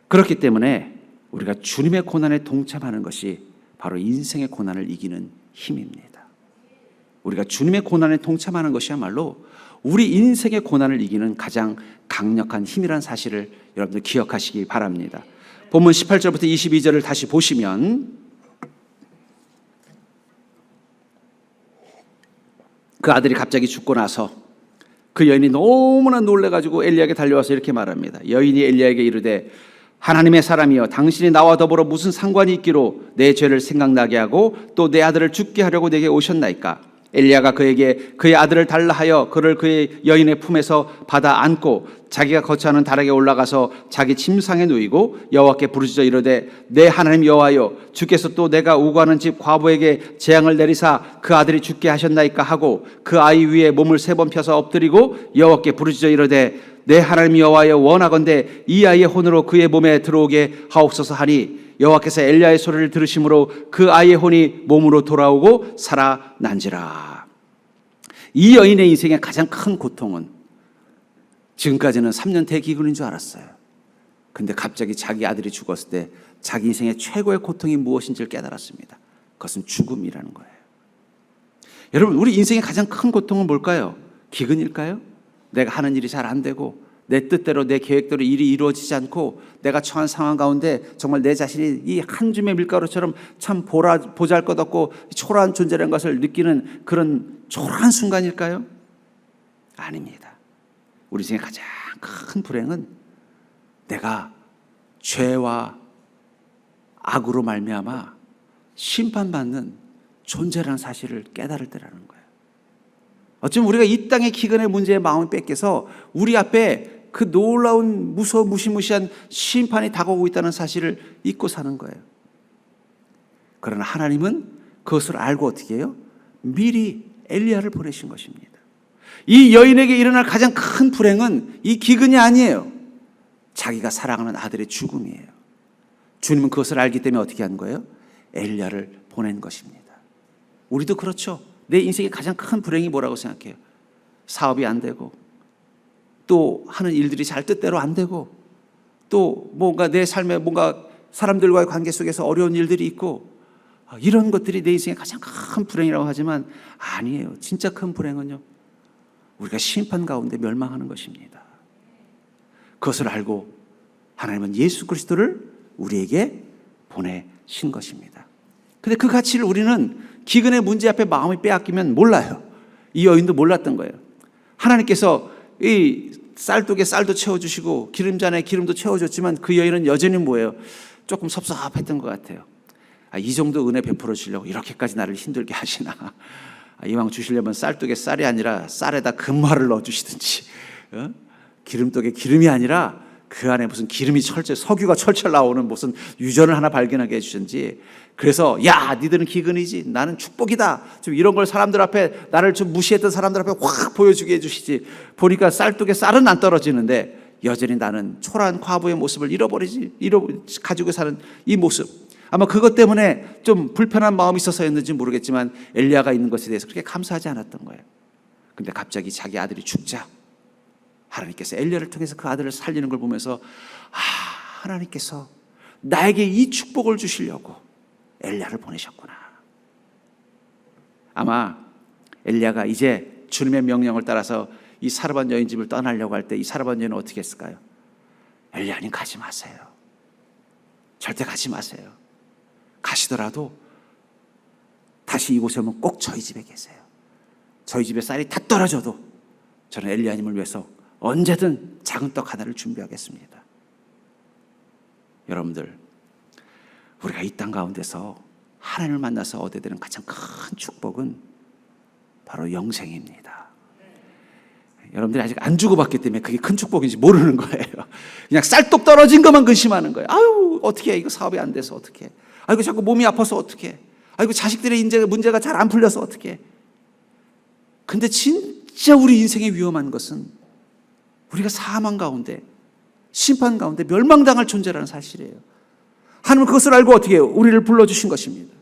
그렇기 때문에 우리가 주님의 고난에 동참하는 것이 바로 인생의 고난을 이기는 힘입니다. 우리가 주님의 고난에 동참하는 것이야말로 우리 인생의 고난을 이기는 가장 강력한 힘이라는 사실을 여러분들 기억하시기 바랍니다. 본문 18절부터 22절을 다시 보시면 그 아들이 갑자기 죽고 나서 그 여인이 너무나 놀라가지고 엘리야에게 달려와서 이렇게 말합니다. 여인이 엘리야에게 이르되 하나님의 사람이여 당신이 나와 더불어 무슨 상관이 있기로 내 죄를 생각나게 하고 또 내 아들을 죽게 하려고 내게 오셨나이까? 엘리야가 그에게 그의 아들을 달라 하여 그를 그의 여인의 품에서 받아 안고 자기가 거처하는 다락에 올라가서 자기 침상에 누이고 여호와께 부르짖어 이르되 내 하나님 여호와여 주께서 또 내가 우고하는 집 과부에게 재앙을 내리사 그 아들이 죽게 하셨나이까 하고 그 아이 위에 몸을 3번 펴서 엎드리고 여호와께 부르짖어 이르되 내 하나님 여호와여 원하건대 이 아이의 혼으로 그의 몸에 들어오게 하옵소서 하니 여호와께서 엘리야의 소리를 들으심으로 그 아이의 혼이 몸으로 돌아오고 살아난지라. 이 여인의 인생의 가장 큰 고통은 지금까지는 3년 대기근인 줄 알았어요. 근데 갑자기 자기 아들이 죽었을 때 자기 인생의 최고의 고통이 무엇인지를 깨달았습니다. 그것은 죽음이라는 거예요. 여러분, 우리 인생의 가장 큰 고통은 뭘까요? 기근일까요? 내가 하는 일이 잘 안 되고 내 뜻대로 내 계획대로 일이 이루어지지 않고 내가 처한 상황 가운데 정말 내 자신이 이 한 줌의 밀가루처럼 참 보잘것없고 초라한 존재라는 것을 느끼는 그런 초라한 순간일까요? 아닙니다. 우리 인생의 가장 큰 불행은 내가 죄와 악으로 말미암아 심판받는 존재라는 사실을 깨달을 때라는 거예요. 어쩌면 우리가 이 땅의 기근의 문제에 마음을 뺏겨서 우리 앞에 그 놀라운 무시무시한 심판이 다가오고 있다는 사실을 잊고 사는 거예요. 그러나 하나님은 그것을 알고 어떻게 해요? 미리 엘리야를 보내신 것입니다. 이 여인에게 일어날 가장 큰 불행은 이 기근이 아니에요. 자기가 사랑하는 아들의 죽음이에요. 주님은 그것을 알기 때문에 어떻게 한 거예요? 엘리야를 보낸 것입니다. 우리도 그렇죠. 내 인생의 가장 큰 불행이 뭐라고 생각해요? 사업이 안 되고 또 하는 일들이 잘 뜻대로 안 되고 또 뭔가 내 삶에 뭔가 사람들과의 관계 속에서 어려운 일들이 있고 이런 것들이 내 인생의 가장 큰 불행이라고 하지만 아니에요. 진짜 큰 불행은요, 우리가 심판 가운데 멸망하는 것입니다. 그것을 알고 하나님은 예수 그리스도를 우리에게 보내신 것입니다. 근데 그 가치를 우리는 기근의 문제 앞에 마음이 빼앗기면 몰라요. 이 여인도 몰랐던 거예요. 하나님께서 이 쌀독에 쌀도 채워주시고 기름잔에 기름도 채워줬지만 그 여인은 여전히 뭐예요? 조금 섭섭했던 것 같아요. 이 정도 은혜 베풀어 주려고 이렇게까지 나를 힘들게 하시나. 이왕 주시려면 쌀독에 쌀이 아니라 쌀에다 금화를 넣어주시든지, 기름독에 기름이 아니라 그 안에 무슨 기름이 석유가 철철 나오는 무슨 유전을 하나 발견하게 해주든지. 그래서 야, 니들은 기근이지 나는 축복이다, 좀 이런 걸 사람들 앞에, 나를 좀 무시했던 사람들 앞에 확 보여주게 해주시지. 보니까 쌀독에 쌀은 안 떨어지는데 여전히 나는 초라한 과부의 모습을 가지고 사는 이 모습, 아마 그것 때문에 좀 불편한 마음이 있어서였는지 모르겠지만 엘리야가 있는 것에 대해서 그렇게 감사하지 않았던 거예요. 근데 갑자기 자기 아들이 죽자 하나님께서 엘리야를 통해서 그 아들을 살리는 걸 보면서 하나님께서 나에게 이 축복을 주시려고 엘리야를 보내셨구나. 아마 엘리야가 이제 주님의 명령을 따라서 이 사르밧 여인 집을 떠나려고 할 때 이 사르밧 여인은 어떻게 했을까요? 엘리야님 가지 마세요. 절대 가지 마세요. 가시더라도 다시 이곳에 오면 꼭 저희 집에 계세요. 저희 집에 쌀이 다 떨어져도 저는 엘리야님을 위해서 언제든 작은 떡 하나를 준비하겠습니다. 여러분들, 우리가 이 땅 가운데서 하나님을 만나서 얻어야 되는 가장 큰 축복은 바로 영생입니다. 여러분들이 아직 안 주고받기 때문에 그게 큰 축복인지 모르는 거예요. 그냥 쌀떡 떨어진 것만 근심하는 거예요. 아유, 어떻게 해? 이거 사업이 안 돼서 어떻게 해? 아이고, 자꾸 몸이 아파서 어떻게 해? 아이고, 자식들의 문제가 잘 안 풀려서 어떻게 해? 근데 진짜 우리 인생에 위험한 것은 우리가 사망 가운데, 심판 가운데 멸망당할 존재라는 사실이에요. 하나님은 그것을 알고 어떻게 해요? 우리를 불러주신 것입니다.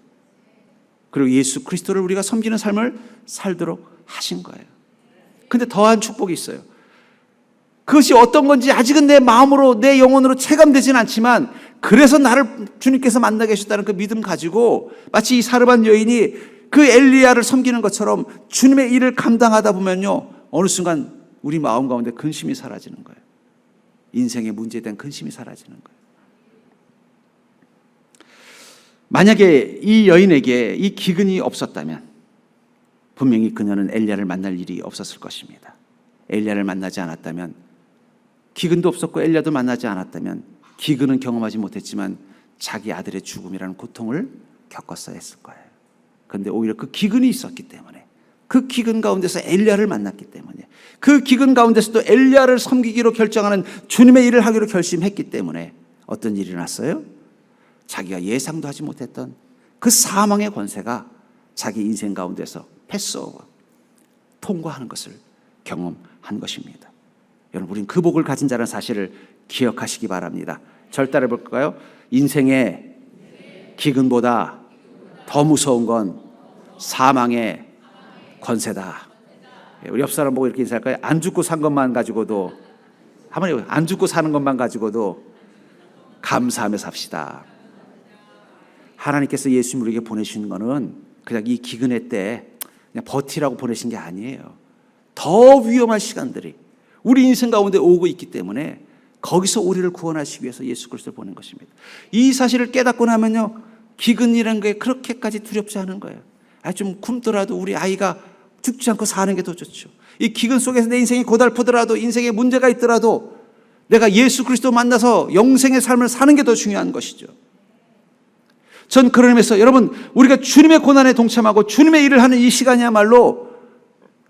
그리고 예수 그리스도를 우리가 섬기는 삶을 살도록 하신 거예요. 근데 더한 축복이 있어요. 그것이 어떤 건지 아직은 내 마음으로, 내 영혼으로 체감되진 않지만, 그래서 나를 주님께서 만나게 하셨다는 그 믿음 가지고 마치 이 사르반 여인이 그 엘리야를 섬기는 것처럼 주님의 일을 감당하다 보면요, 어느 순간 우리 마음 가운데 근심이 사라지는 거예요. 인생의 문제에 대한 근심이 사라지는 거예요. 만약에 이 여인에게 이 기근이 없었다면 분명히 그녀는 엘리야를 만날 일이 없었을 것입니다. 엘리야를 만나지 않았다면, 기근도 없었고 엘리야도 만나지 않았다면 기근은 경험하지 못했지만 자기 아들의 죽음이라는 고통을 겪었어야 했을 거예요. 그런데 오히려 그 기근이 있었기 때문에, 그 기근 가운데서 엘리야를 만났기 때문에, 그 기근 가운데서도 엘리야를 섬기기로 결정하는 주님의 일을 하기로 결심했기 때문에 어떤 일이 났어요? 자기가 예상도 하지 못했던 그 사망의 권세가 자기 인생 가운데서 패스오버, 통과하는 것을 경험한 것입니다. 여러분, 우린 그 복을 가진 자라는 사실을 기억하시기 바랍니다. 절 따라 볼까요? 인생의 기근보다 더 무서운 건 사망의 권세다. 우리 옆 사람 보고 이렇게 인사할까요? 안 죽고 산 것만 가지고도, 한번 안 죽고 사는 것만 가지고도 감사하며 삽시다. 하나님께서 예수님을 우리에게 보내신 거는 그냥 이 기근의 때 그냥 버티라고 보내신 게 아니에요. 더 위험한 시간들이 우리 인생 가운데 오고 있기 때문에 거기서 우리를 구원하시기 위해서 예수 그리스도를 보낸 것입니다. 이 사실을 깨닫고 나면요, 기근이라는 게 그렇게까지 두렵지 않은 거예요. 좀 굶더라도 우리 아이가 죽지 않고 사는 게 더 좋죠. 이 기근 속에서 내 인생이 고달프더라도, 인생에 문제가 있더라도 내가 예수 그리스도 만나서 영생의 삶을 사는 게 더 중요한 것이죠. 전 그런 의미에서 여러분, 우리가 주님의 고난에 동참하고 주님의 일을 하는 이 시간이야말로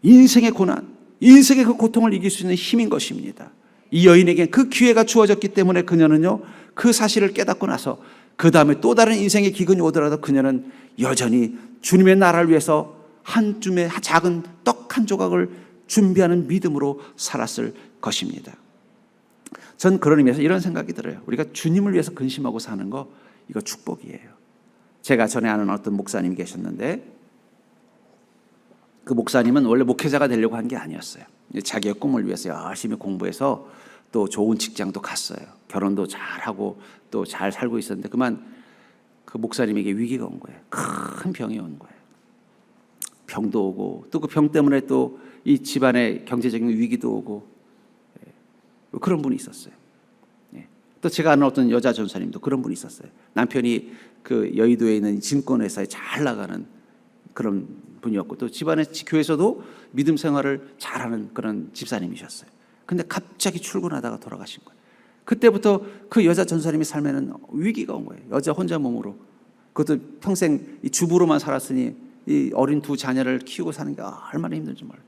인생의 고난, 인생의 그 고통을 이길 수 있는 힘인 것입니다. 이 여인에게 그 기회가 주어졌기 때문에 그녀는요, 그 사실을 깨닫고 나서 그 다음에 또 다른 인생의 기근이 오더라도 그녀는 여전히 주님의 나라를 위해서 한 줌의 작은 떡 한 조각을 준비하는 믿음으로 살았을 것입니다. 전 그런 의미에서 이런 생각이 들어요. 우리가 주님을 위해서 근심하고 사는 거, 이거 축복이에요. 제가 전에 아는 어떤 목사님이 계셨는데, 그 목사님은 원래 목회자가 되려고 한 게 아니었어요. 자기의 꿈을 위해서 열심히 공부해서 또 좋은 직장도 갔어요. 결혼도 잘하고 또 잘 살고 있었는데 그만 그 목사님에게 위기가 온 거예요. 큰 병이 온 거예요. 병도 오고 또 그 병 때문에 또 이 집안의 경제적인 위기도 오고, 그런 분이 있었어요. 또 제가 아는 어떤 여자 전사님도 그런 분이 있었어요. 남편이 그 여의도에 있는 증권회사에 잘 나가는 그런 분이었고, 또 집안의 교회에서도 믿음 생활을 잘하는 그런 집사님이셨어요. 근데 갑자기 출근하다가 돌아가신 거예요. 그때부터 그 여자 전사님의 삶에는 위기가 온 거예요. 여자 혼자 몸으로, 그것도 평생 이 주부로만 살았으니 이 어린 두 자녀를 키우고 사는 게 얼마나 힘든지 몰라요.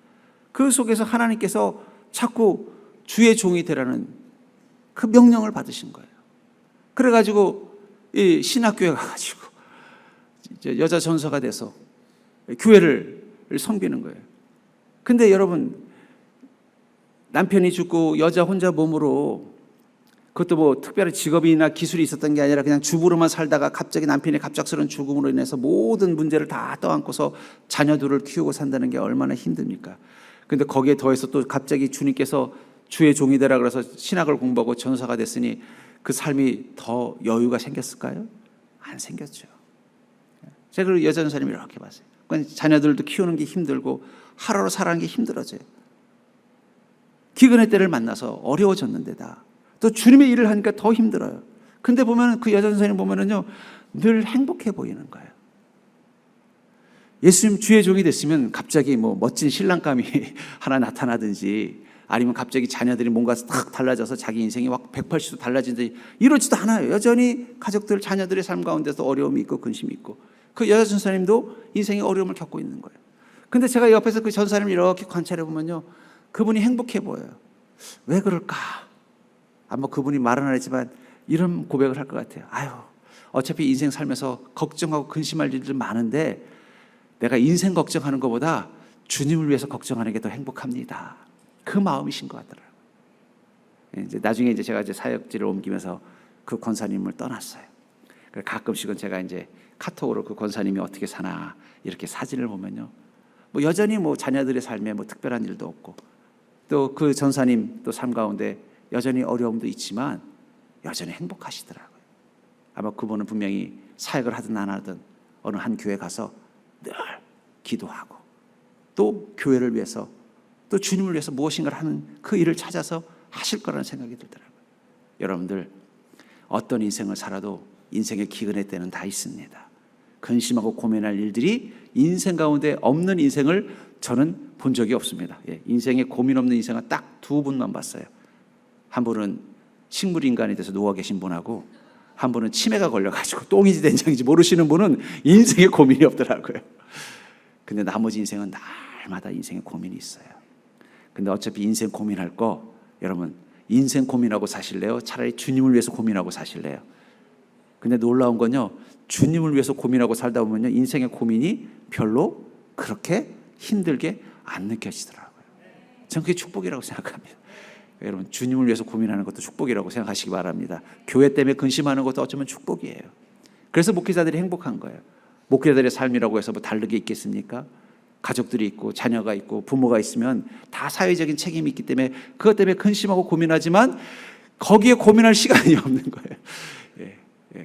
그 속에서 하나님께서 자꾸 주의 종이 되라는 그 명령을 받으신 거예요. 그래가지고 이 신학교에 가가지고 여자 전사가 돼서 교회를 섬기는 거예요. 근데 여러분, 남편이 죽고 여자 혼자 몸으로, 그것도 뭐 특별히 직업이나 기술이 있었던 게 아니라 그냥 주부로만 살다가 갑자기 남편의 갑작스러운 죽음으로 인해서 모든 문제를 다 떠안고서 자녀들을 키우고 산다는 게 얼마나 힘듭니까? 근데 거기에 더해서 또 갑자기 주님께서 주의 종이 되라 그래서 신학을 공부하고 전사가 됐으니 그 삶이 더 여유가 생겼을까요? 안 생겼죠. 제가 그 여자 전사님을 이렇게 봤어요. 자녀들도 키우는 게 힘들고 하루하루 살아가는 게 힘들어져요. 기근의 때를 만나서 어려워졌는데다 또 주님의 일을 하니까 더 힘들어요. 근데 보면 그 여자 전사님 보면은요, 늘 행복해 보이는 거예요. 예수님 주의 종이 됐으면 갑자기 뭐 멋진 신랑감이 하나 나타나든지, 아니면 갑자기 자녀들이 뭔가 탁 달라져서 자기 인생이 막 180도 달라진다든지 이러지도 않아요. 여전히 가족들, 자녀들의 삶 가운데서 어려움이 있고 근심이 있고, 그 여자 전사님도 인생의 어려움을 겪고 있는 거예요. 근데 제가 옆에서 그 전사님을 이렇게 관찰해 보면요, 그분이 행복해 보여요. 왜 그럴까? 아마 그분이 말은 안 했지만 이런 고백을 할 것 같아요. 아유, 어차피 인생 살면서 걱정하고 근심할 일들 많은데 내가 인생 걱정하는 것보다 주님을 위해서 걱정하는 게 더 행복합니다. 그 마음이신 것 같더라고요. 이제 나중에 제가 사역지를 옮기면서 그 권사님을 떠났어요. 가끔씩은 제가 이제 카톡으로 그 권사님이 어떻게 사나 이렇게 사진을 보면요, 뭐 여전히 뭐 자녀들의 삶에 뭐 특별한 일도 없고, 또 그 전사님 또 삶 가운데 여전히 어려움도 있지만 여전히 행복하시더라고요. 아마 그분은 분명히 사역을 하든 안 하든 어느 한 교회 가서 늘 기도하고 또 교회를 위해서 또 주님을 위해서 무엇인가를 하는 그 일을 찾아서 하실 거라는 생각이 들더라고요. 여러분들, 어떤 인생을 살아도 인생의 기근의 때는 다 있습니다. 근심하고 고민할 일들이 인생 가운데 없는 인생을 저는 본 적이 없습니다. 인생에 고민 없는 인생은 딱 두 분만 봤어요. 한 분은 식물인간이 돼서 누워 계신 분하고, 한 분은 치매가 걸려가지고 똥인지 된장인지 모르시는 분은 인생에 고민이 없더라고요. 근데 나머지 인생은 날마다 인생에 고민이 있어요. 근데 어차피 인생 고민할 거, 여러분, 인생 고민하고 사실래요? 차라리 주님을 위해서 고민하고 사실래요? 근데 놀라운 건요, 주님을 위해서 고민하고 살다 보면요, 인생의 고민이 별로 그렇게 힘들게 안 느껴지더라고요. 저는 그게 축복이라고 생각합니다. 여러분, 주님을 위해서 고민하는 것도 축복이라고 생각하시기 바랍니다. 교회 때문에 근심하는 것도 어쩌면 축복이에요. 그래서 목회자들이 행복한 거예요. 목회자들의 삶이라고 해서 뭐 다르게 있겠습니까? 가족들이 있고 자녀가 있고 부모가 있으면 다 사회적인 책임이 있기 때문에 그것 때문에 근심하고 고민하지만 거기에 고민할 시간이 없는 거예요.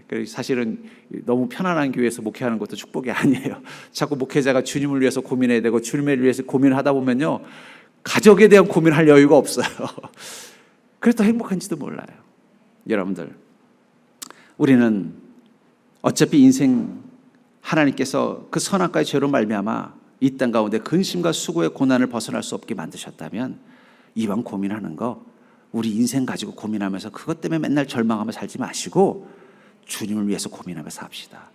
그래서 사실은 너무 편안한 교회에서 목회하는 것도 축복이 아니에요. 자꾸 목회자가 주님을 위해서 고민해야 되고 주님을 위해서 고민을 하다 보면요, 가족에 대한 고민을 할 여유가 없어요. 그래서 더 행복한지도 몰라요. 여러분들, 우리는 어차피 인생 하나님께서 그 선악과의 죄로 말미암아 이 땅 가운데 근심과 수고의 고난을 벗어날 수 없게 만드셨다면, 이왕 고민하는 거 우리 인생 가지고 고민하면서 그것 때문에 맨날 절망하며 살지 마시고 주님을 위해서 고민하며 삽시다.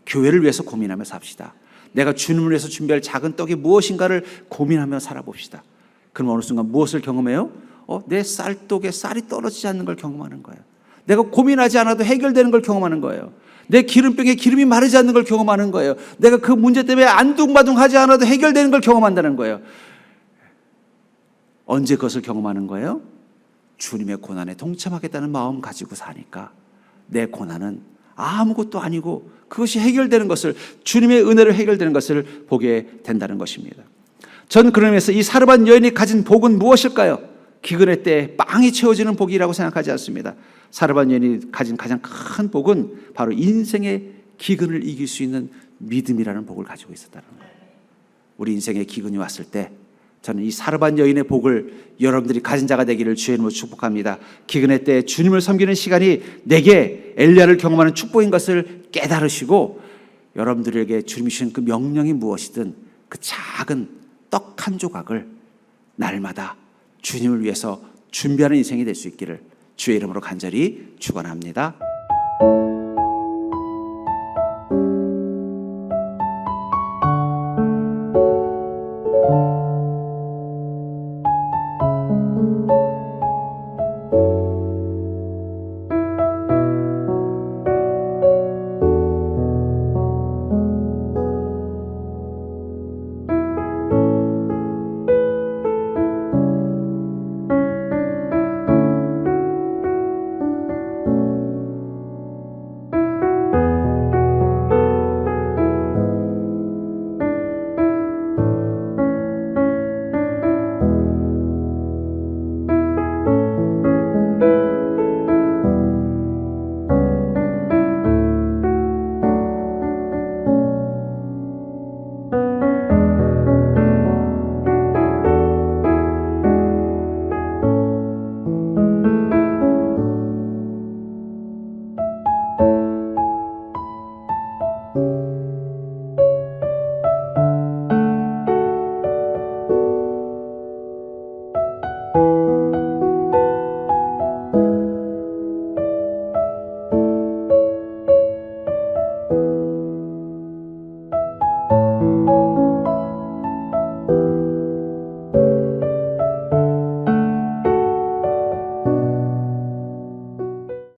교회를 위해서 고민하며 삽시다. 내가 주님을 위해서 준비할 작은 떡이 무엇인가를 고민하며 살아봅시다. 그럼 어느 순간 무엇을 경험해요? 내 쌀떡에 쌀이 떨어지지 않는 걸 경험하는 거예요. 내가 고민하지 않아도 해결되는 걸 경험하는 거예요. 내 기름병에 기름이 마르지 않는 걸 경험하는 거예요. 내가 그 문제 때문에 안둥바둥하지 않아도 해결되는 걸 경험한다는 거예요. 언제 그것을 경험하는 거예요? 주님의 고난에 동참하겠다는 마음 가지고 사니까 내 고난은 아무것도 아니고 그것이 해결되는 것을, 주님의 은혜로 해결되는 것을 보게 된다는 것입니다. 전 그런 의미에서 이 사르반 여인이 가진 복은 무엇일까요? 기근의 때에 빵이 채워지는 복이라고 생각하지 않습니다. 사르반 여인이 가진 가장 큰 복은 바로 인생의 기근을 이길 수 있는 믿음이라는 복을 가지고 있었다는 거예요. 우리 인생에 기근이 왔을 때 저는 이 사르반 여인의 복을 여러분들이 가진 자가 되기를 주의 이름으로 축복합니다. 기근의 때 주님을 섬기는 시간이 내게 엘리야를 경험하는 축복인 것을 깨달으시고, 여러분들에게 주님이 주신 그 명령이 무엇이든 그 작은 떡 한 조각을 날마다 주님을 위해서 준비하는 인생이 될 수 있기를 주의 이름으로 간절히 축원합니다.